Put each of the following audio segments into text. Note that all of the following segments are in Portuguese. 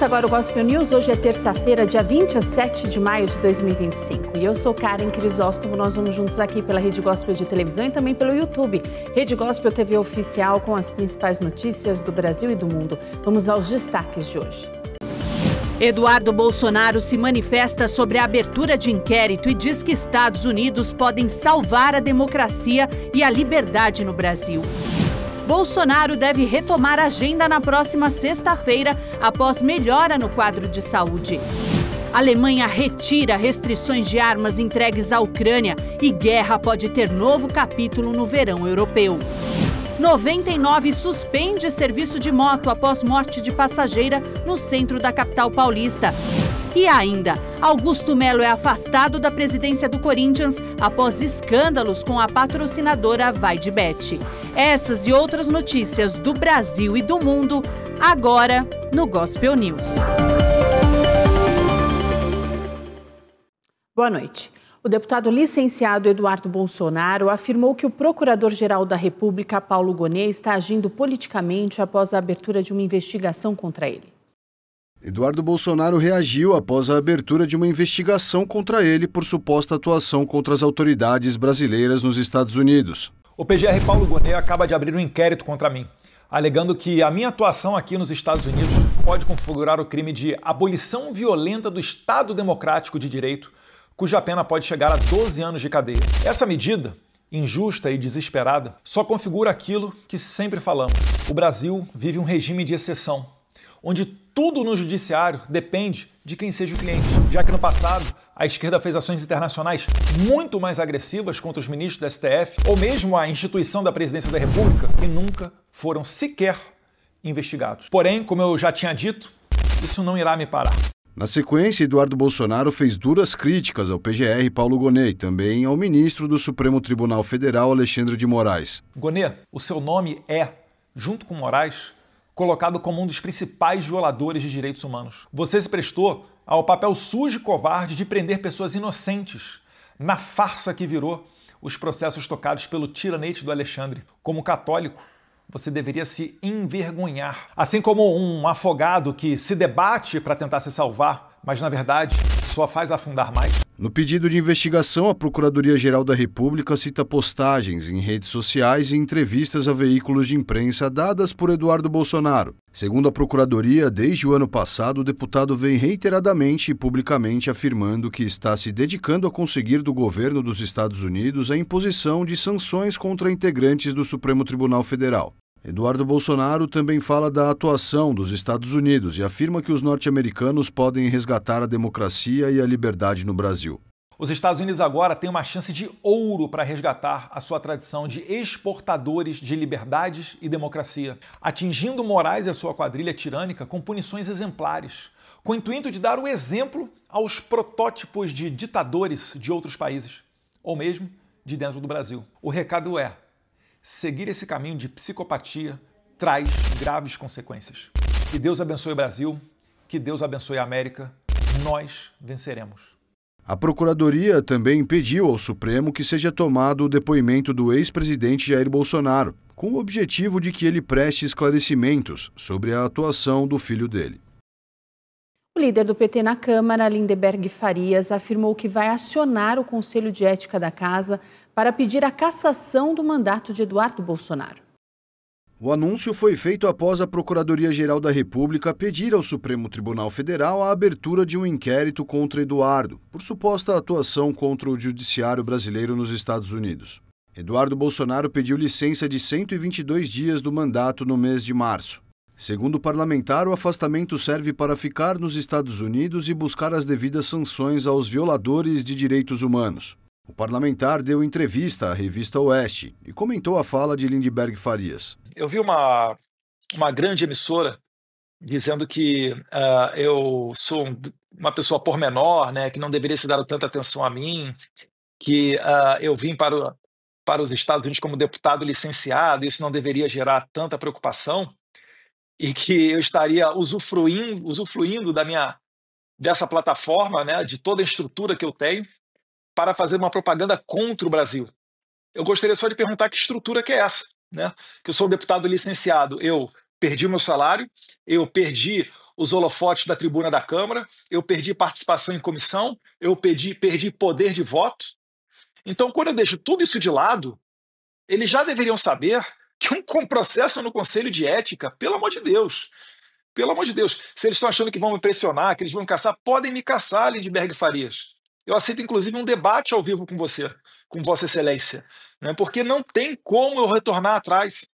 agora o Gospel News. Hoje é terça-feira, dia 27 de maio de 2025. E eu sou Karen Crisóstomo. Nós vamos juntos aqui pela Rede Gospel de televisão e também pelo YouTube. Rede Gospel TV Oficial com as principais notícias do Brasil e do mundo. Vamos aos destaques de hoje. Eduardo Bolsonaro se manifesta sobre a abertura de inquérito e diz que Estados Unidos podem salvar a democracia e a liberdade no Brasil. Bolsonaro deve retomar a agenda na próxima sexta-feira, após melhora no quadro de saúde. A Alemanha retira restrições de armas entregues à Ucrânia e guerra pode ter novo capítulo no verão europeu. 99 suspende serviço de moto após morte de passageira no centro da capital paulista. E ainda, Augusto Melo é afastado da presidência do Corinthians após escândalos com a patrocinadora Vaidebet. Essas e outras notícias do Brasil e do mundo, agora no Gospel News. Boa noite. O deputado licenciado Eduardo Bolsonaro afirmou que o procurador-geral da República, Paulo Gonet, está agindo politicamente após a abertura de uma investigação contra ele. Eduardo Bolsonaro reagiu após a abertura de uma investigação contra ele por suposta atuação contra as autoridades brasileiras nos Estados Unidos. O PGR Paulo Gonet acaba de abrir um inquérito contra mim, alegando que a minha atuação aqui nos Estados Unidos pode configurar o crime de abolição violenta do Estado Democrático de Direito, cuja pena pode chegar a 12 anos de cadeia. Essa medida, injusta e desesperada, só configura aquilo que sempre falamos. O Brasil vive um regime de exceção, onde tudo no judiciário depende de quem seja o cliente. Já que no passado, a esquerda fez ações internacionais muito mais agressivas contra os ministros do STF, ou mesmo a instituição da Presidência da República, e nunca foram sequer investigados. Porém, como eu já tinha dito, isso não irá me parar. Na sequência, Eduardo Bolsonaro fez duras críticas ao PGR Paulo Gonet e também ao ministro do Supremo Tribunal Federal, Alexandre de Moraes. Gonet, o seu nome é, junto com Moraes, colocado como um dos principais violadores de direitos humanos. Você se prestou ao papel sujo e covarde de prender pessoas inocentes na farsa que virou os processos tocados pelo tiranete do Alexandre. Como católico, você deveria se envergonhar. Assim como um afogado que se debate para tentar se salvar, mas na verdade só faz afundar mais. No pedido de investigação, a Procuradoria-Geral da República cita postagens em redes sociais e entrevistas a veículos de imprensa dadas por Eduardo Bolsonaro. Segundo a Procuradoria, desde o ano passado, o deputado vem reiteradamente e publicamente afirmando que está se dedicando a conseguir do governo dos Estados Unidos a imposição de sanções contra integrantes do Supremo Tribunal Federal. Eduardo Bolsonaro também fala da atuação dos Estados Unidos e afirma que os norte-americanos podem resgatar a democracia e a liberdade no Brasil. Os Estados Unidos agora têm uma chance de ouro para resgatar a sua tradição de exportadores de liberdades e democracia, atingindo Moraes e a sua quadrilha tirânica com punições exemplares, com o intuito de dar o exemplo aos protótipos de ditadores de outros países, ou mesmo de dentro do Brasil. O recado é: seguir esse caminho de psicopatia traz graves consequências. Que Deus abençoe o Brasil, que Deus abençoe a América, nós venceremos. A Procuradoria também pediu ao Supremo que seja tomado o depoimento do ex-presidente Jair Bolsonaro, com o objetivo de que ele preste esclarecimentos sobre a atuação do filho dele. O líder do PT na Câmara, Lindeberg Farias, afirmou que vai acionar o Conselho de Ética da Casa para pedir a cassação do mandato de Eduardo Bolsonaro. O anúncio foi feito após a Procuradoria-Geral da República pedir ao Supremo Tribunal Federal a abertura de um inquérito contra Eduardo, por suposta atuação contra o judiciário brasileiro nos Estados Unidos. Eduardo Bolsonaro pediu licença de 122 dias do mandato no mês de março. Segundo o parlamentar, o afastamento serve para ficar nos Estados Unidos e buscar as devidas sanções aos violadores de direitos humanos. O parlamentar deu entrevista à revista Oeste e comentou a fala de Lindeberg Farias. Eu vi uma grande emissora dizendo que eu sou uma pessoa pormenor, né, que não deveria se dar tanta atenção a mim, que eu vim para os Estados Unidos como deputado licenciado, isso não deveria gerar tanta preocupação, e que eu estaria usufruindo dessa plataforma, né, de toda a estrutura que eu tenho, para fazer uma propaganda contra o Brasil. Eu gostaria só de perguntar que estrutura que é essa, né? Que eu sou deputado licenciado, eu perdi o meu salário, eu perdi os holofotes da tribuna da Câmara, eu perdi participação em comissão, eu perdi poder de voto. Então, quando eu deixo tudo isso de lado, eles já deveriam saber que um processo no Conselho de Ética, pelo amor de Deus, se eles estão achando que vão me pressionar, que eles vão me caçar, podem me caçar, Lindbergh Farias. Eu aceito, inclusive, um debate ao vivo com você, com Vossa Excelência, né? Porque não tem como eu retornar atrás.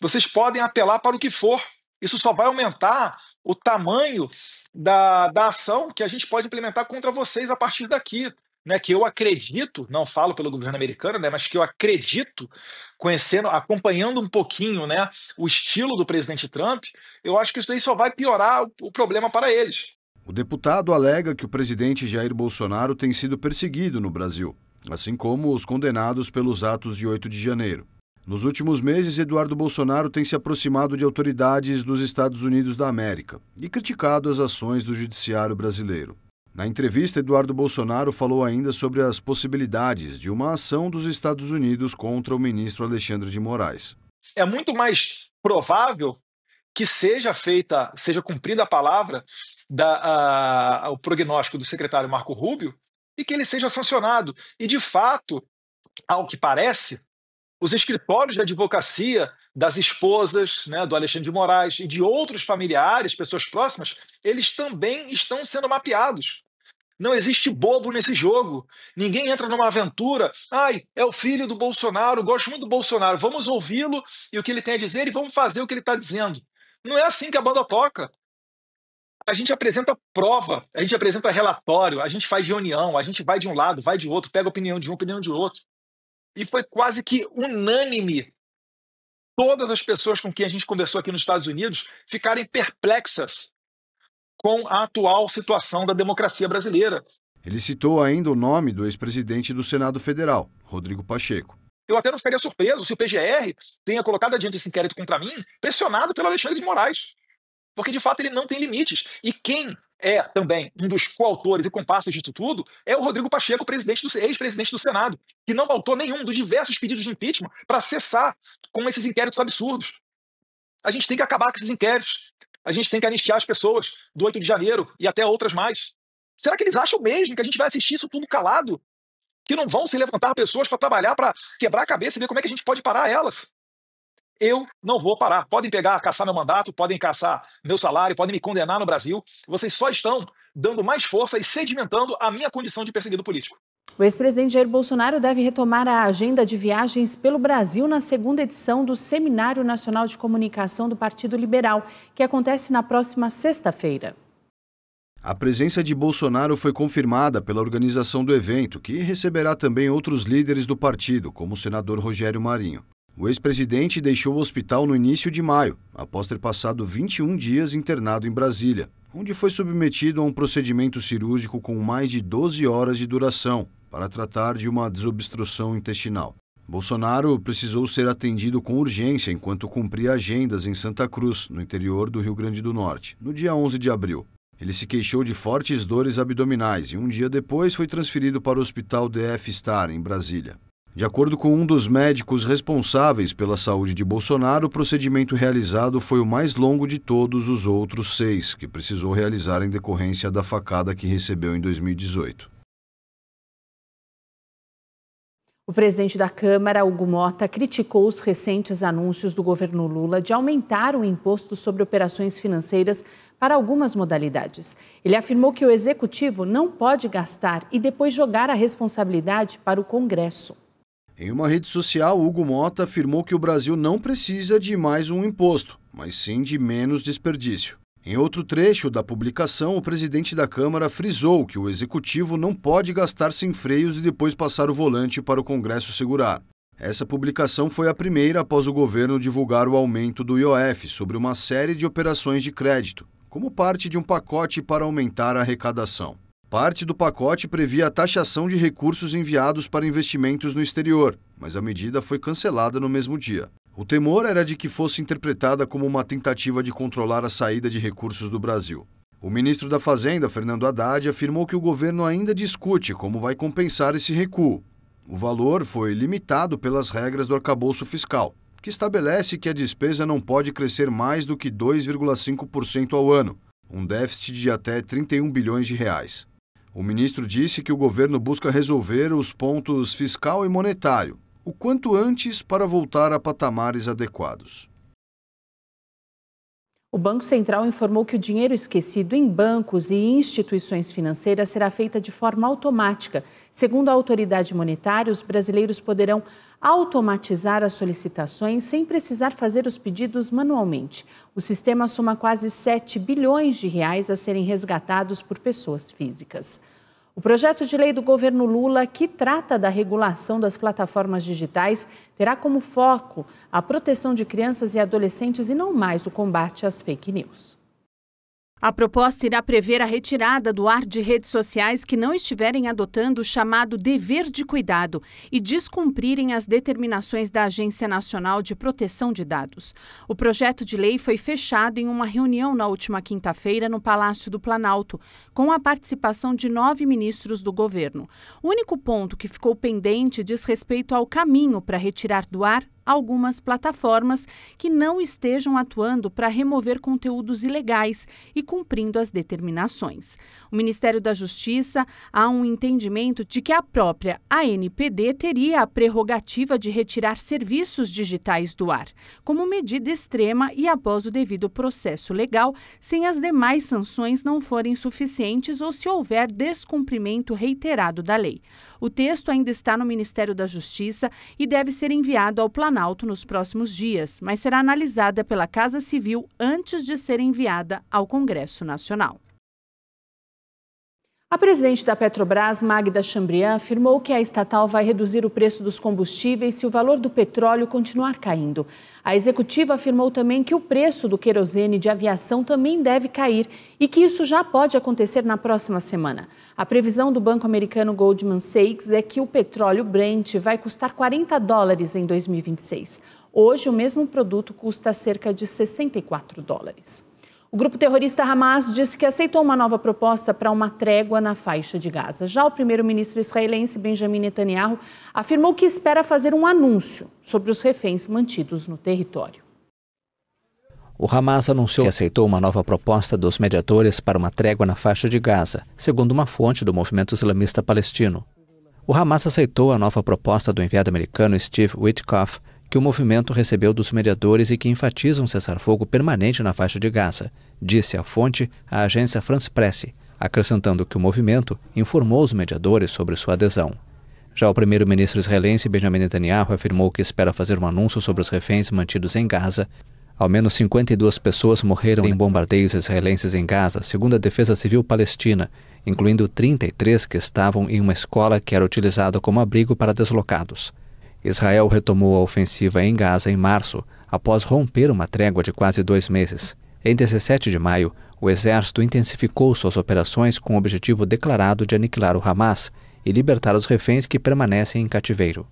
Vocês podem apelar para o que for. Isso só vai aumentar o tamanho da ação que a gente pode implementar contra vocês a partir daqui. Né, que eu acredito, não falo pelo governo americano, né, mas que eu acredito, acompanhando um pouquinho, né, o estilo do presidente Trump, eu acho que isso aí só vai piorar o problema para eles. O deputado alega que o presidente Jair Bolsonaro tem sido perseguido no Brasil, assim como os condenados pelos atos de 8 de janeiro. Nos últimos meses, Eduardo Bolsonaro tem se aproximado de autoridades dos Estados Unidos da América e criticado as ações do judiciário brasileiro. Na entrevista, Eduardo Bolsonaro falou ainda sobre as possibilidades de uma ação dos Estados Unidos contra o ministro Alexandre de Moraes. É muito mais provável que seja cumprida a palavra, o prognóstico do secretário Marco Rubio, e que ele seja sancionado. E, de fato, ao que parece, os escritórios de advocacia das esposas, né, do Alexandre de Moraes e de outros familiares, pessoas próximas, eles também estão sendo mapeados. Não existe bobo nesse jogo. Ninguém entra numa aventura. Ai, é o filho do Bolsonaro, gosto muito do Bolsonaro. Vamos ouvi-lo e o que ele tem a dizer e vamos fazer o que ele está dizendo. Não é assim que a banda toca. A gente apresenta prova, a gente apresenta relatório, a gente faz reunião, a gente vai de um lado, vai de outro, pega a opinião de um, opinião de outro. E foi quase que unânime todas as pessoas com quem a gente conversou aqui nos Estados Unidos ficarem perplexas com a atual situação da democracia brasileira. Ele citou ainda o nome do ex-presidente do Senado Federal, Rodrigo Pacheco. Eu até não ficaria surpreso se o PGR tenha colocado adiante esse inquérito contra mim, pressionado pelo Alexandre de Moraes. Porque, de fato, ele não tem limites. E quem é também um dos coautores e comparsas disso tudo é o Rodrigo Pacheco, ex-presidente do Senado, que não pautou nenhum dos diversos pedidos de impeachment para cessar com esses inquéritos absurdos. A gente tem que acabar com esses inquéritos. A gente tem que anistiar as pessoas do 8 de janeiro e até outras mais. Será que eles acham mesmo que a gente vai assistir isso tudo calado? Que não vão se levantar pessoas para trabalhar, para quebrar a cabeça e ver como é que a gente pode parar elas? Eu não vou parar. Podem caçar meu mandato, podem caçar meu salário, podem me condenar no Brasil. Vocês só estão dando mais força e sedimentando a minha condição de perseguido político. O ex-presidente Jair Bolsonaro deve retomar a agenda de viagens pelo Brasil na segunda edição do Seminário Nacional de Comunicação do Partido Liberal, que acontece na próxima sexta-feira. A presença de Bolsonaro foi confirmada pela organização do evento, que receberá também outros líderes do partido, como o senador Rogério Marinho. O ex-presidente deixou o hospital no início de maio, após ter passado 21 dias internado em Brasília, onde foi submetido a um procedimento cirúrgico com mais de 12 horas de duração, para tratar de uma desobstrução intestinal. Bolsonaro precisou ser atendido com urgência enquanto cumpria agendas em Santa Cruz, no interior do Rio Grande do Norte, no dia 11 de abril. Ele se queixou de fortes dores abdominais e um dia depois foi transferido para o Hospital DF Star, em Brasília. De acordo com um dos médicos responsáveis pela saúde de Bolsonaro, o procedimento realizado foi o mais longo de todos os outros 6 que precisou realizar em decorrência da facada que recebeu em 2018. O presidente da Câmara, Hugo Motta, criticou os recentes anúncios do governo Lula de aumentar o imposto sobre operações financeiras para algumas modalidades. Ele afirmou que o executivo não pode gastar e depois jogar a responsabilidade para o Congresso. Em uma rede social, Hugo Motta afirmou que o Brasil não precisa de mais um imposto, mas sim de menos desperdício. Em outro trecho da publicação, o presidente da Câmara frisou que o executivo não pode gastar sem freios e depois passar o volante para o Congresso segurar. Essa publicação foi a primeira após o governo divulgar o aumento do IOF sobre uma série de operações de crédito, como parte de um pacote para aumentar a arrecadação. Parte do pacote previa a taxação de recursos enviados para investimentos no exterior, mas a medida foi cancelada no mesmo dia. O temor era de que fosse interpretada como uma tentativa de controlar a saída de recursos do Brasil. O ministro da Fazenda, Fernando Haddad, afirmou que o governo ainda discute como vai compensar esse recuo. O valor foi limitado pelas regras do arcabouço fiscal, que estabelece que a despesa não pode crescer mais do que 2,5% ao ano, um déficit de até 31 bilhões de reais. O ministro disse que o governo busca resolver os pontos fiscal e monetário o quanto antes para voltar a patamares adequados. O Banco Central informou que o dinheiro esquecido em bancos e instituições financeiras será feito de forma automática. Segundo a autoridade monetária, os brasileiros poderão automatizar as solicitações sem precisar fazer os pedidos manualmente. O sistema soma quase 7 bilhões de reais a serem resgatados por pessoas físicas. O projeto de lei do governo Lula, que trata da regulação das plataformas digitais, terá como foco a proteção de crianças e adolescentes e não mais o combate às fake news. A proposta irá prever a retirada do ar de redes sociais que não estiverem adotando o chamado dever de cuidado e descumprirem as determinações da Agência Nacional de Proteção de Dados. O projeto de lei foi fechado em uma reunião na última quinta-feira no Palácio do Planalto, com a participação de 9 ministros do governo. O único ponto que ficou pendente diz respeito ao caminho para retirar do ar algumas plataformas que não estejam atuando para remover conteúdos ilegais e cumprindo as determinações. O Ministério da Justiça há um entendimento de que a própria ANPD teria a prerrogativa de retirar serviços digitais do ar, como medida extrema e após o devido processo legal, sem as demais sanções não forem suficientes ou se houver descumprimento reiterado da lei. O texto ainda está no Ministério da Justiça e deve ser enviado ao Planalto nos próximos dias, mas será analisada pela Casa Civil antes de ser enviada ao Congresso Nacional. A presidente da Petrobras, Magda Chambriand, afirmou que a estatal vai reduzir o preço dos combustíveis se o valor do petróleo continuar caindo. A executiva afirmou também que o preço do querosene de aviação também deve cair e que isso já pode acontecer na próxima semana. A previsão do banco americano Goldman Sachs é que o petróleo Brent vai custar $40 em 2026. Hoje, o mesmo produto custa cerca de $64. O grupo terrorista Hamas disse que aceitou uma nova proposta para uma trégua na faixa de Gaza. Já o primeiro-ministro israelense Benjamin Netanyahu afirmou que espera fazer um anúncio sobre os reféns mantidos no território. O Hamas anunciou que aceitou uma nova proposta dos mediadores para uma trégua na faixa de Gaza, segundo uma fonte do movimento islamista palestino. O Hamas aceitou a nova proposta do enviado americano Steve Witkoff, que o movimento recebeu dos mediadores e que enfatiza um cessar-fogo permanente na faixa de Gaza, disse a fonte à agência France Presse, acrescentando que o movimento informou os mediadores sobre sua adesão. Já o primeiro-ministro israelense Benjamin Netanyahu afirmou que espera fazer um anúncio sobre os reféns mantidos em Gaza. Ao menos 52 pessoas morreram em bombardeios israelenses em Gaza, segundo a Defesa Civil Palestina, incluindo 33 que estavam em uma escola que era utilizada como abrigo para deslocados. Israel retomou a ofensiva em Gaza em março, após romper uma trégua de quase 2 meses. Em 17 de maio, o exército intensificou suas operações com o objetivo declarado de aniquilar o Hamas e libertar os reféns que permanecem em cativeiro.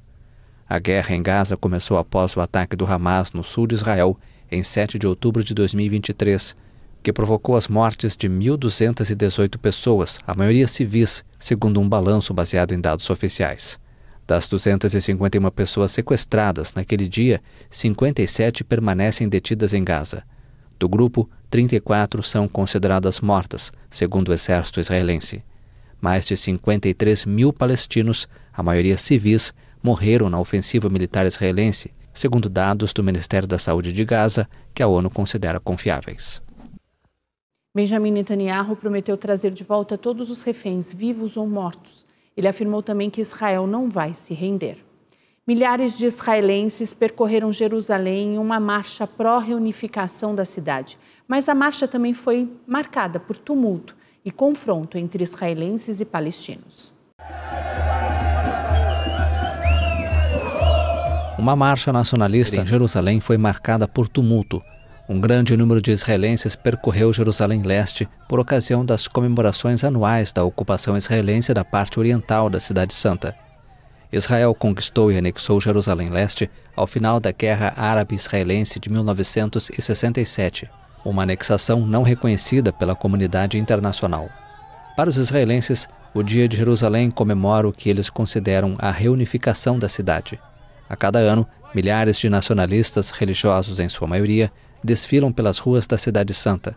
A guerra em Gaza começou após o ataque do Hamas no sul de Israel, em 7 de outubro de 2023, que provocou as mortes de 1.218 pessoas, a maioria civis, segundo um balanço baseado em dados oficiais. Das 251 pessoas sequestradas naquele dia, 57 permanecem detidas em Gaza. Do grupo, 34 são consideradas mortas, segundo o exército israelense. Mais de 53 mil palestinos, a maioria civis, morreram na ofensiva militar israelense, segundo dados do Ministério da Saúde de Gaza, que a ONU considera confiáveis. Benjamin Netanyahu prometeu trazer de volta todos os reféns, vivos ou mortos. Ele afirmou também que Israel não vai se render. Milhares de israelenses percorreram Jerusalém em uma marcha pró-reunificação da cidade. Mas a marcha também foi marcada por tumulto e confronto entre israelenses e palestinos. Uma marcha nacionalista em Jerusalém foi marcada por tumulto. Um grande número de israelenses percorreu Jerusalém Leste por ocasião das comemorações anuais da ocupação israelense da parte oriental da Cidade Santa. Israel conquistou e anexou Jerusalém Leste ao final da Guerra Árabe-Israelense de 1967, uma anexação não reconhecida pela comunidade internacional. Para os israelenses, o Dia de Jerusalém comemora o que eles consideram a reunificação da cidade. A cada ano, milhares de nacionalistas religiosos, em sua maioria, desfilam pelas ruas da Cidade Santa.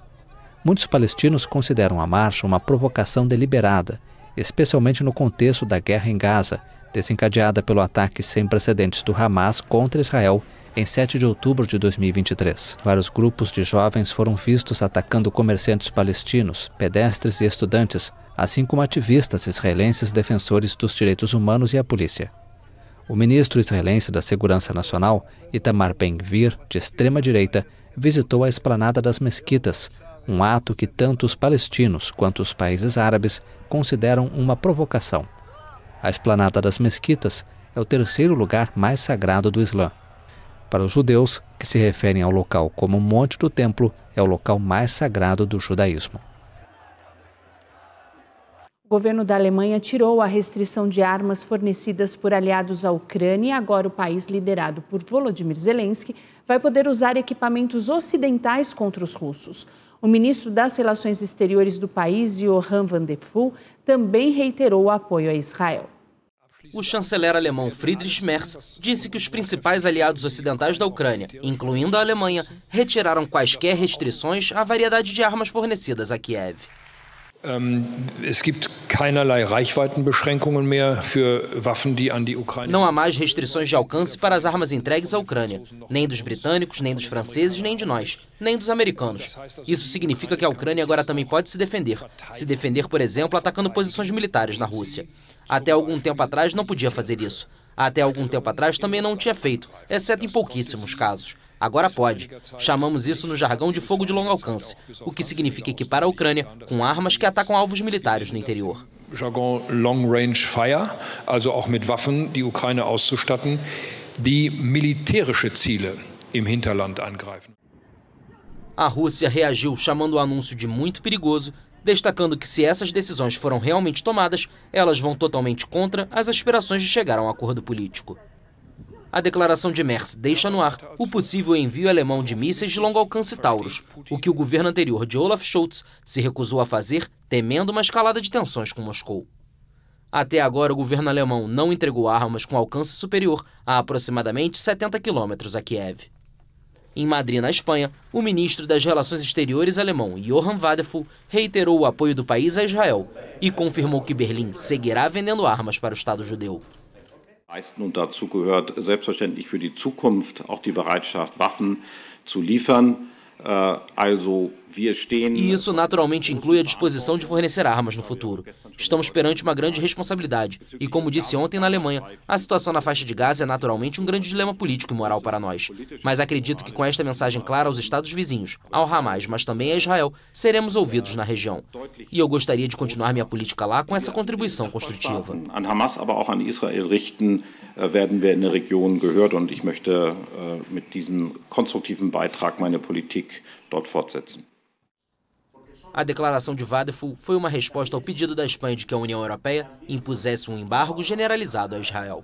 Muitos palestinos consideram a marcha uma provocação deliberada, especialmente no contexto da guerra em Gaza, desencadeada pelo ataque sem precedentes do Hamas contra Israel em 7 de outubro de 2023. Vários grupos de jovens foram vistos atacando comerciantes palestinos, pedestres e estudantes, assim como ativistas israelenses defensores dos direitos humanos e a polícia. O ministro israelense da Segurança Nacional, Itamar Ben-Gvir, de extrema-direita, visitou a esplanada das mesquitas, um ato que tanto os palestinos quanto os países árabes consideram uma provocação. A esplanada das mesquitas é o terceiro lugar mais sagrado do Islã. Para os judeus, que se referem ao local como o Monte do Templo, é o local mais sagrado do judaísmo. O governo da Alemanha tirou a restrição de armas fornecidas por aliados à Ucrânia e agora o país, liderado por Volodymyr Zelensky, vai poder usar equipamentos ocidentais contra os russos. O ministro das Relações Exteriores do país, Johann van der Pful, também reiterou o apoio a Israel. O chanceler alemão Friedrich Merz disse que os principais aliados ocidentais da Ucrânia, incluindo a Alemanha, retiraram quaisquer restrições à variedade de armas fornecidas a Kiev. Es gibt keinerlei Reichweitenbeschränkungen mehr für Waffen, die an die Ukraine. Não há mais restrições de alcance para as armas entregues à Ucrânia, nem dos britânicos, nem dos franceses, nem de nós, nem dos americanos. Isso significa que a Ucrânia agora também pode se defender, por exemplo, atacando posições militares na Rússia. Até algum tempo atrás não podia fazer isso. Até algum tempo atrás também não tinha feito, exceto em pouquíssimos casos. Agora pode. Chamamos isso no jargão de fogo de longo alcance, o que significa equipar a Ucrânia com armas que atacam alvos militares no interior. Jargon Long Range Fire, also auch mit Waffen die Ukraine auszustatten, die militärische Ziele im Hinterland angreifen. A Rússia reagiu chamando o anúncio de muito perigoso, destacando que se essas decisões foram realmente tomadas, elas vão totalmente contra as aspirações de chegar a um acordo político. A declaração de Merz deixa no ar o possível envio alemão de mísseis de longo alcance Taurus, o que o governo anterior de Olaf Scholz se recusou a fazer, temendo uma escalada de tensões com Moscou. Até agora, o governo alemão não entregou armas com alcance superior a aproximadamente 70 quilômetros a Kiev. Em Madrid, na Espanha, o ministro das Relações Exteriores alemão, Johann van der Pful, reiterou o apoio do país a Israel e confirmou que Berlim seguirá vendendo armas para o Estado judeu. Und dazu gehört selbstverständlich für die Zukunft auch die Bereitschaft, Waffen zu liefern. E isso naturalmente inclui a disposição de fornecer armas no futuro. Estamos perante uma grande responsabilidade e, como disse ontem na Alemanha, a situação na faixa de Gaza é naturalmente um grande dilema político e moral para nós. Mas acredito que com esta mensagem clara aos estados vizinhos, ao Hamas, mas também a Israel, seremos ouvidos na região. E eu gostaria de continuar minha política lá com essa contribuição construtiva. An Hamas, aber auch an Israel richten, werden wir in der Region gehört und ich möchte mit diesem konstruktiven Beitrag meine Politik dort fortsetzen. A declaração de van der Pful foi uma resposta ao pedido da Espanha de que a União Europeia impusesse um embargo generalizado a Israel.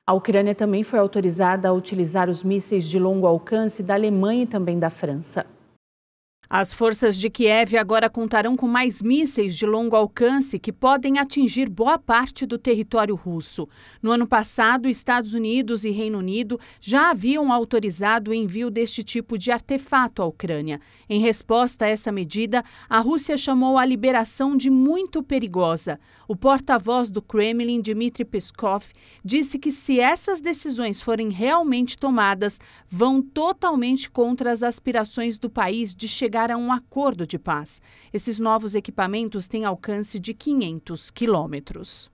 A Ucrânia também foi autorizada a utilizar os mísseis de longo alcance da Alemanha e também da França. As forças de Kiev agora contarão com mais mísseis de longo alcance que podem atingir boa parte do território russo. No ano passado, Estados Unidos e Reino Unido já haviam autorizado o envio deste tipo de artefato à Ucrânia. Em resposta a essa medida, a Rússia chamou a liberação de muito perigosa. O porta-voz do Kremlin, Dmitry Peskov, disse que se essas decisões forem realmente tomadas, vão totalmente contra as aspirações do país de chegar a um acordo de paz. Esses novos equipamentos têm alcance de 500 quilômetros.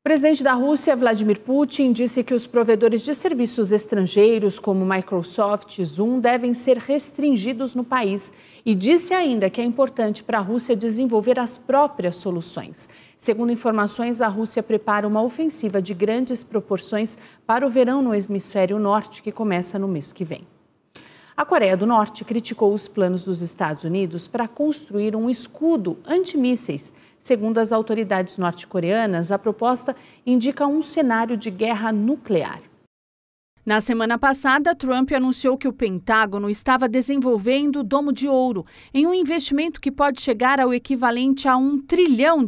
O presidente da Rússia, Vladimir Putin, disse que os provedores de serviços estrangeiros, como Microsoft e Zoom, devem ser restringidos no país e disse ainda que é importante para a Rússia desenvolver as próprias soluções. Segundo informações, a Rússia prepara uma ofensiva de grandes proporções para o verão no hemisfério norte, que começa no mês que vem. A Coreia do Norte criticou os planos dos Estados Unidos para construir um escudo antimísseis. Segundo as autoridades norte-coreanas, a proposta indica um cenário de guerra nuclear. Na semana passada, Trump anunciou que o Pentágono estava desenvolvendo o Domo de Ouro, em um investimento que pode chegar ao equivalente a R$1 trilhão.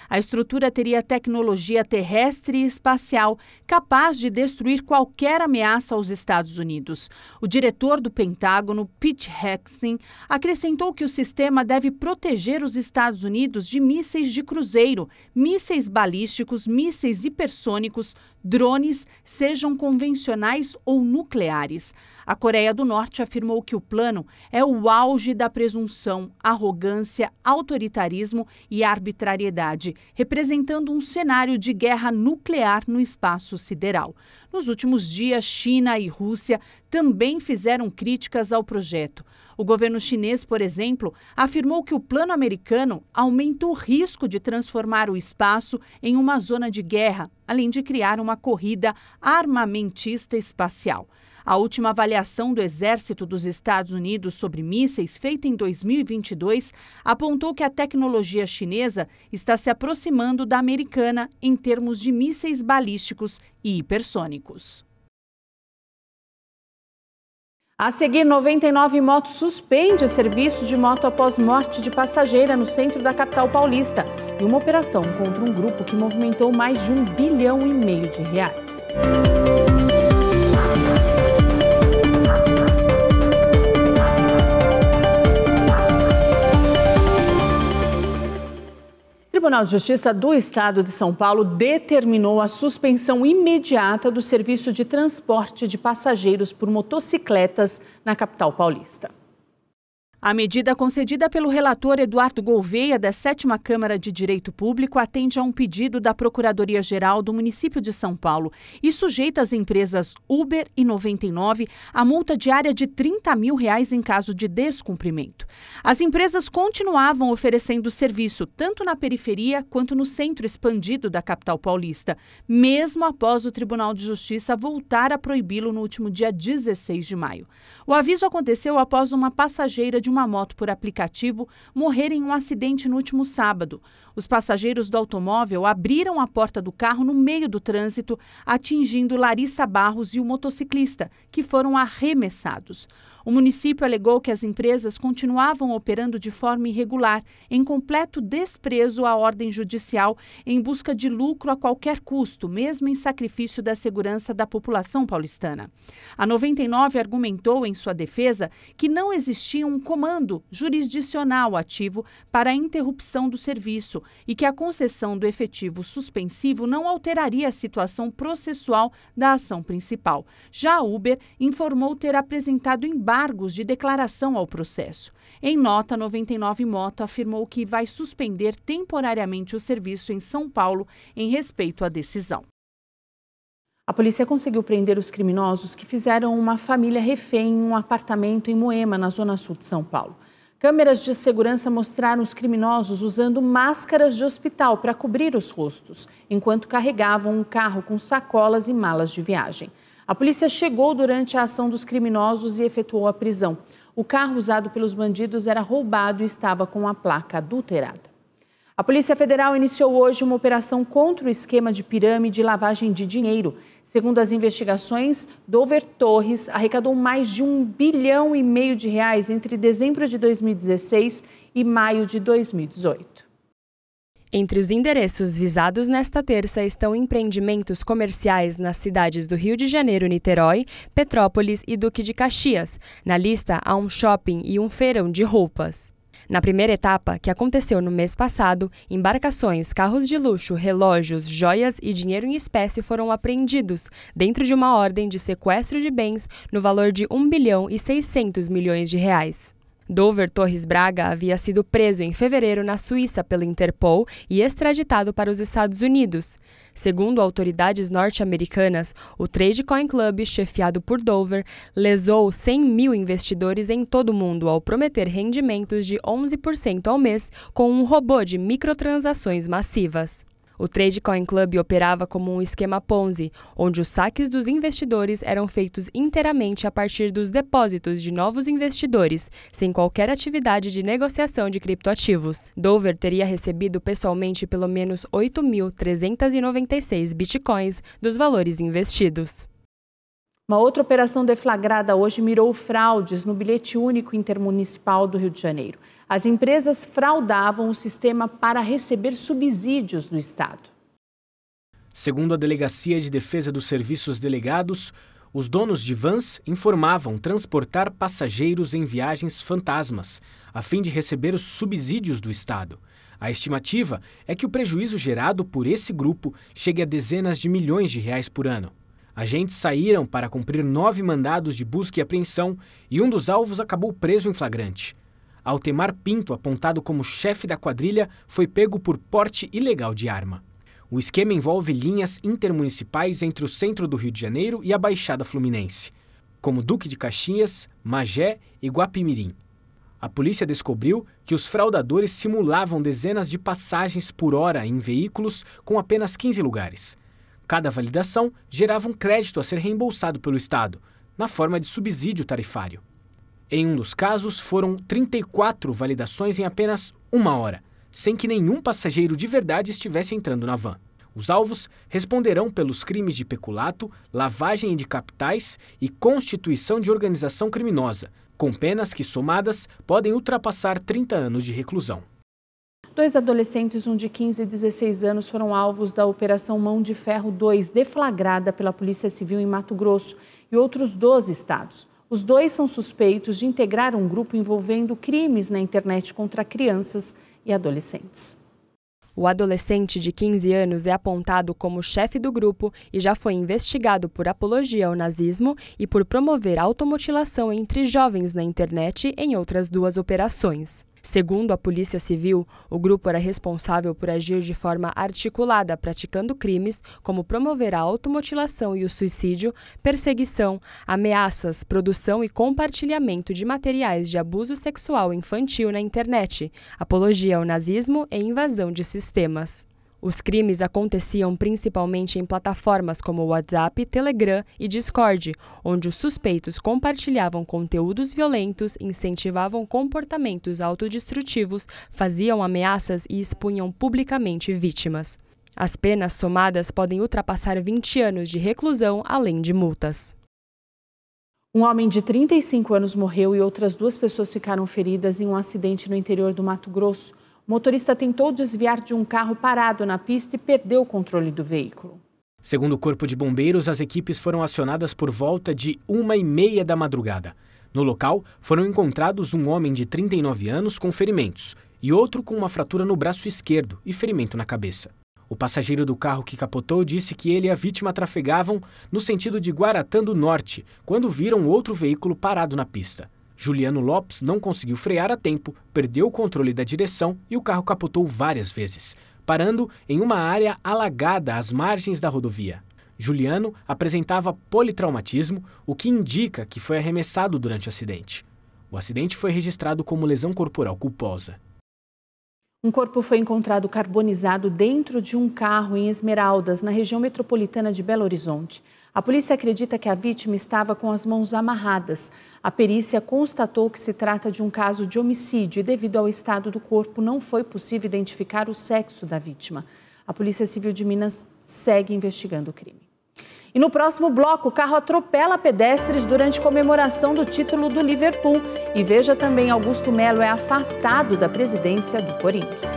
A estrutura teria tecnologia terrestre e espacial, capaz de destruir qualquer ameaça aos Estados Unidos. O diretor do Pentágono, Pete Hegseth, acrescentou que o sistema deve proteger os Estados Unidos de mísseis de cruzeiro, mísseis balísticos, mísseis hipersônicos, drones, sejam convencionais ou nucleares. A Coreia do Norte afirmou que o plano é o auge da presunção, arrogância, autoritarismo e arbitrariedade, representando um cenário de guerra nuclear no espaço sideral. Nos últimos dias, China e Rússia também fizeram críticas ao projeto. O governo chinês, por exemplo, afirmou que o plano americano aumenta o risco de transformar o espaço em uma zona de guerra, além de criar uma corrida armamentista espacial. A última avaliação do Exército dos Estados Unidos sobre mísseis, feita em 2022, apontou que a tecnologia chinesa está se aproximando da americana em termos de mísseis balísticos e hipersônicos. A seguir, 99 Motos suspende serviço de moto após morte de passageira no centro da capital paulista e uma operação contra um grupo que movimentou mais de R$1,5 bilhão. O Tribunal de Justiça do Estado de São Paulo determinou a suspensão imediata do serviço de transporte de passageiros por motocicletas na capital paulista. A medida concedida pelo relator Eduardo Gouveia, da 7ª Câmara de Direito Público, atende a um pedido da Procuradoria-Geral do município de São Paulo e sujeita as empresas Uber e 99 a multa diária de R$30 mil em caso de descumprimento. As empresas continuavam oferecendo serviço tanto na periferia quanto no centro expandido da capital paulista, mesmo após o Tribunal de Justiça voltar a proibi-lo no último dia 16 de maio. O aviso aconteceu após uma passageira de uma moto por aplicativo morrer em um acidente no último sábado. Os passageiros do automóvel abriram a porta do carro no meio do trânsito, atingindo Larissa Barros e o motociclista, que foram arremessados. O município alegou que as empresas continuavam operando de forma irregular, em completo desprezo à ordem judicial, em busca de lucro a qualquer custo, mesmo em sacrifício da segurança da população paulistana. A 99 argumentou em sua defesa que não existia um comando jurisdicional ativo para a interrupção do serviço e que a concessão do efetivo suspensivo não alteraria a situação processual da ação principal. Já a Uber informou ter apresentado embargos de declaração ao processo. Em nota, 99 Moto afirmou que vai suspender temporariamente o serviço em São Paulo em respeito à decisão. A polícia conseguiu prender os criminosos que fizeram uma família refém em um apartamento em Moema, na zona sul de São Paulo. Câmeras de segurança mostraram os criminosos usando máscaras de hospital para cobrir os rostos, enquanto carregavam um carro com sacolas e malas de viagem. A polícia chegou durante a ação dos criminosos e efetuou a prisão. O carro usado pelos bandidos era roubado e estava com a placa adulterada. A Polícia Federal iniciou hoje uma operação contra o esquema de pirâmide e lavagem de dinheiro. Segundo as investigações, Dover Torres arrecadou mais de R$1,5 bilhão entre dezembro de 2016 e maio de 2018. Entre os endereços visados nesta terça estão empreendimentos comerciais nas cidades do Rio de Janeiro, Niterói, Petrópolis e Duque de Caxias. Na lista há um shopping e um feirão de roupas. Na primeira etapa, que aconteceu no mês passado, embarcações, carros de luxo, relógios, joias e dinheiro em espécie foram apreendidos, dentro de uma ordem de sequestro de bens no valor de R$1,6 bilhão. Dover Torres Braga havia sido preso em fevereiro na Suíça pela Interpol e extraditado para os Estados Unidos. Segundo autoridades norte-americanas, o Tradecoin Club, chefiado por Dover, lesou 100 mil investidores em todo o mundo ao prometer rendimentos de 11% ao mês com um robô de microtransações massivas. O Tradecoin Club operava como um esquema Ponzi, onde os saques dos investidores eram feitos inteiramente a partir dos depósitos de novos investidores, sem qualquer atividade de negociação de criptoativos. Dover teria recebido pessoalmente pelo menos 8.396 bitcoins dos valores investidos. Uma outra operação deflagrada hoje mirou fraudes no bilhete único intermunicipal do Rio de Janeiro. As empresas fraudavam o sistema para receber subsídios do Estado. Segundo a Delegacia de Defesa dos Serviços Delegados, os donos de vans informavam transportar passageiros em viagens fantasmas, a fim de receber os subsídios do Estado. A estimativa é que o prejuízo gerado por esse grupo chegue a dezenas de milhões de reais por ano. Agentes saíram para cumprir 9 mandados de busca e apreensão e um dos alvos acabou preso em flagrante. Altemar Pinto, apontado como chefe da quadrilha, foi pego por porte ilegal de arma. O esquema envolve linhas intermunicipais entre o centro do Rio de Janeiro e a Baixada Fluminense, como Duque de Caxias, Magé e Guapimirim. A polícia descobriu que os fraudadores simulavam dezenas de passagens por hora em veículos com apenas 15 lugares. Cada validação gerava um crédito a ser reembolsado pelo Estado, na forma de subsídio tarifário. Em um dos casos, foram 34 validações em apenas 1 hora, sem que nenhum passageiro de verdade estivesse entrando na van. Os alvos responderão pelos crimes de peculato, lavagem de capitais e constituição de organização criminosa, com penas que, somadas, podem ultrapassar 30 anos de reclusão. 2 adolescentes, um de 15 e 16 anos, foram alvos da Operação Mão de Ferro 2, deflagrada pela Polícia Civil em Mato Grosso e outros 12 estados. Os 2 são suspeitos de integrar um grupo envolvendo crimes na internet contra crianças e adolescentes. O adolescente de 15 anos é apontado como chefe do grupo e já foi investigado por apologia ao nazismo e por promover automutilação entre jovens na internet em outras 2 operações. Segundo a Polícia Civil, o grupo era responsável por agir de forma articulada, praticando crimes como promover a automutilação e o suicídio, perseguição, ameaças, produção e compartilhamento de materiais de abuso sexual infantil na internet, apologia ao nazismo e invasão de sistemas. Os crimes aconteciam principalmente em plataformas como WhatsApp, Telegram e Discord, onde os suspeitos compartilhavam conteúdos violentos, incentivavam comportamentos autodestrutivos, faziam ameaças e expunham publicamente vítimas. As penas somadas podem ultrapassar 20 anos de reclusão, além de multas. Um homem de 35 anos morreu e outras 2 pessoas ficaram feridas em um acidente no interior do Mato Grosso. O motorista tentou desviar de um carro parado na pista e perdeu o controle do veículo. Segundo o Corpo de Bombeiros, as equipes foram acionadas por volta de 1h30 da madrugada. No local, foram encontrados um homem de 39 anos com ferimentos e outro com uma fratura no braço esquerdo e ferimento na cabeça. O passageiro do carro que capotou disse que ele e a vítima trafegavam no sentido de Guaratã do Norte, quando viram outro veículo parado na pista. Juliano Lopes não conseguiu frear a tempo, perdeu o controle da direção e o carro capotou várias vezes, parando em uma área alagada às margens da rodovia. Juliano apresentava politraumatismo, o que indica que foi arremessado durante o acidente. O acidente foi registrado como lesão corporal culposa. Um corpo foi encontrado carbonizado dentro de um carro em Esmeraldas, na região metropolitana de Belo Horizonte. A polícia acredita que a vítima estava com as mãos amarradas. A perícia constatou que se trata de um caso de homicídio e, devido ao estado do corpo, não foi possível identificar o sexo da vítima. A Polícia Civil de Minas segue investigando o crime. E no próximo bloco, o carro atropela pedestres durante comemoração do título do Liverpool. E veja também, Augusto Melo é afastado da presidência do Corinthians.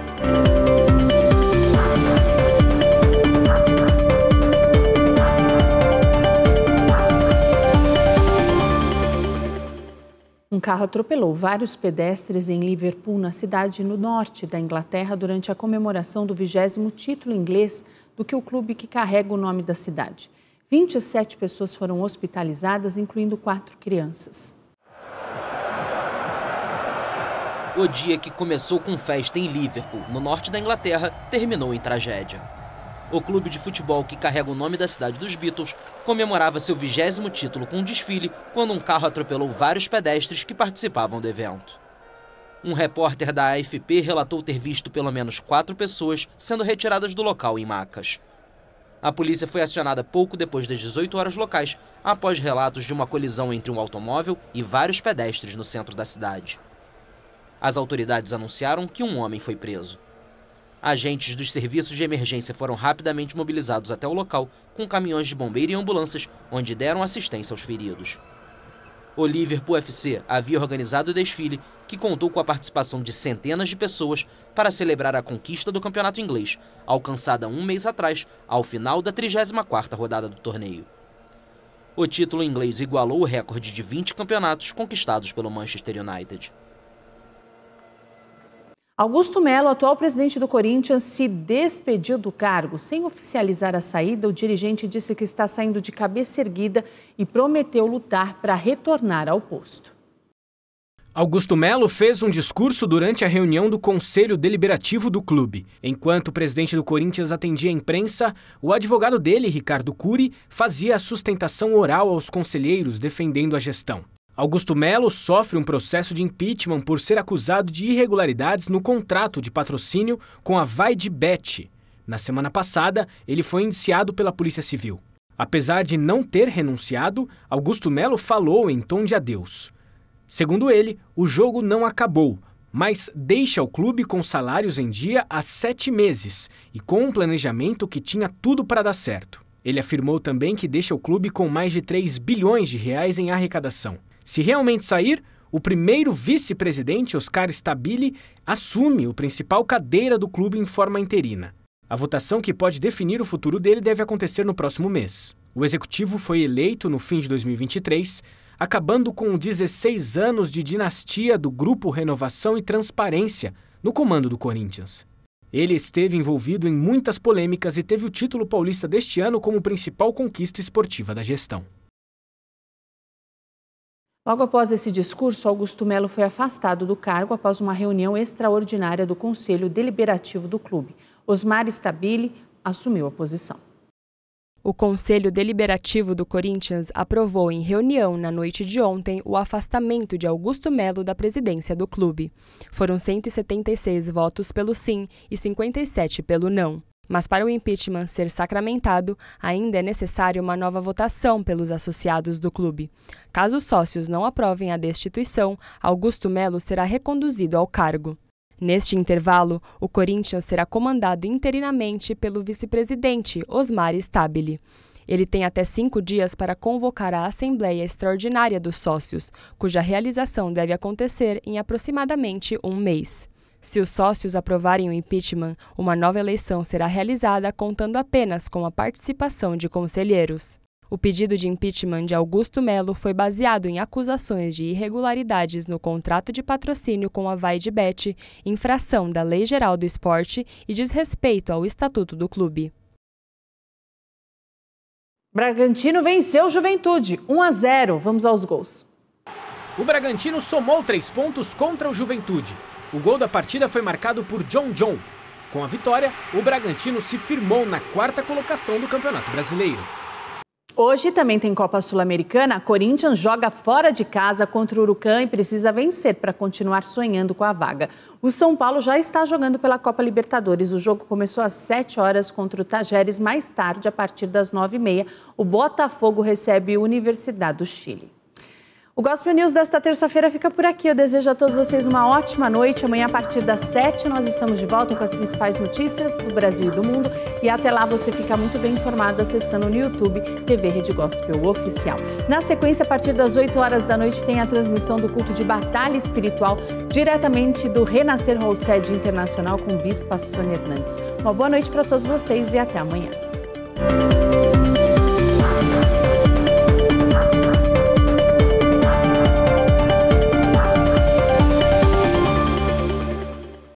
Um carro atropelou vários pedestres em Liverpool, na cidade no norte da Inglaterra, durante a comemoração do 20º título inglês do que o clube que carrega o nome da cidade. 27 pessoas foram hospitalizadas, incluindo 4 crianças. O dia que começou com festa em Liverpool, no norte da Inglaterra, terminou em tragédia. O clube de futebol que carrega o nome da cidade dos Beatles comemorava seu 20º título com um desfile quando um carro atropelou vários pedestres que participavam do evento. Um repórter da AFP relatou ter visto pelo menos 4 pessoas sendo retiradas do local em macas. A polícia foi acionada pouco depois das 18 horas locais, após relatos de uma colisão entre um automóvel e vários pedestres no centro da cidade. As autoridades anunciaram que um homem foi preso. Agentes dos serviços de emergência foram rapidamente mobilizados até o local, com caminhões de bombeiro e ambulâncias, onde deram assistência aos feridos. O Liverpool FC havia organizado o desfile, que contou com a participação de centenas de pessoas para celebrar a conquista do campeonato inglês, alcançada um mês atrás, ao final da 34ª rodada do torneio. O título inglês igualou o recorde de 20 campeonatos conquistados pelo Manchester United. Augusto Melo, atual presidente do Corinthians, se despediu do cargo. Sem oficializar a saída, o dirigente disse que está saindo de cabeça erguida e prometeu lutar para retornar ao posto. Augusto Melo fez um discurso durante a reunião do Conselho Deliberativo do clube. Enquanto o presidente do Corinthians atendia a imprensa, o advogado dele, Ricardo Cury, fazia a sustentação oral aos conselheiros defendendo a gestão. Augusto Melo sofre um processo de impeachment por ser acusado de irregularidades no contrato de patrocínio com a VaideBet. Na semana passada, ele foi indiciado pela Polícia Civil. Apesar de não ter renunciado, Augusto Melo falou em tom de adeus. Segundo ele, o jogo não acabou, mas deixa o clube com salários em dia há 7 meses e com um planejamento que tinha tudo para dar certo. Ele afirmou também que deixa o clube com mais de 3 bilhões de reais em arrecadação. Se realmente sair, o primeiro vice-presidente, Oscar Stabile, assume o principal cadeira do clube em forma interina. A votação que pode definir o futuro dele deve acontecer no próximo mês. O executivo foi eleito no fim de 2023, acabando com 16 anos de dinastia do Grupo Renovação e Transparência no comando do Corinthians. Ele esteve envolvido em muitas polêmicas e teve o título paulista deste ano como principal conquista esportiva da gestão. Logo após esse discurso, Augusto Melo foi afastado do cargo após uma reunião extraordinária do Conselho Deliberativo do clube. Osmar Stabile assumiu a posição. O Conselho Deliberativo do Corinthians aprovou em reunião na noite de ontem o afastamento de Augusto Melo da presidência do clube. Foram 176 votos pelo sim e 57 pelo não. Mas para o impeachment ser sacramentado, ainda é necessária uma nova votação pelos associados do clube. Caso os sócios não aprovem a destituição, Augusto Melo será reconduzido ao cargo. Neste intervalo, o Corinthians será comandado interinamente pelo vice-presidente Osmar Stabile. Ele tem até 5 dias para convocar a Assembleia Extraordinária dos Sócios, cuja realização deve acontecer em aproximadamente um mês. Se os sócios aprovarem o impeachment, uma nova eleição será realizada contando apenas com a participação de conselheiros. O pedido de impeachment de Augusto Melo foi baseado em acusações de irregularidades no contrato de patrocínio com a VaideBet, infração da Lei Geral do Esporte e desrespeito ao Estatuto do clube. Bragantino venceu o Juventude, 1-0. Vamos aos gols. O Bragantino somou 3 pontos contra o Juventude. O gol da partida foi marcado por John. Com a vitória, o Bragantino se firmou na 4ª colocação do Campeonato Brasileiro. Hoje também tem Copa Sul-Americana. Corinthians joga fora de casa contra o Huracan e precisa vencer para continuar sonhando com a vaga. O São Paulo já está jogando pela Copa Libertadores. O jogo começou às 7 horas contra o Tajeres. Mais tarde, a partir das 9h30, o Botafogo recebe a Universidade do Chile. O Gospel News desta terça-feira fica por aqui. Eu desejo a todos vocês uma ótima noite. Amanhã, a partir das 7, nós estamos de volta com as principais notícias do Brasil e do mundo. E até lá você fica muito bem informado acessando no YouTube TV Rede Gospel Oficial. Na sequência, a partir das 8 horas da noite, tem a transmissão do culto de batalha espiritual diretamente do Renascer Hall Sede Internacional com o Bispo Sônia Hernandes. Uma boa noite para todos vocês e até amanhã.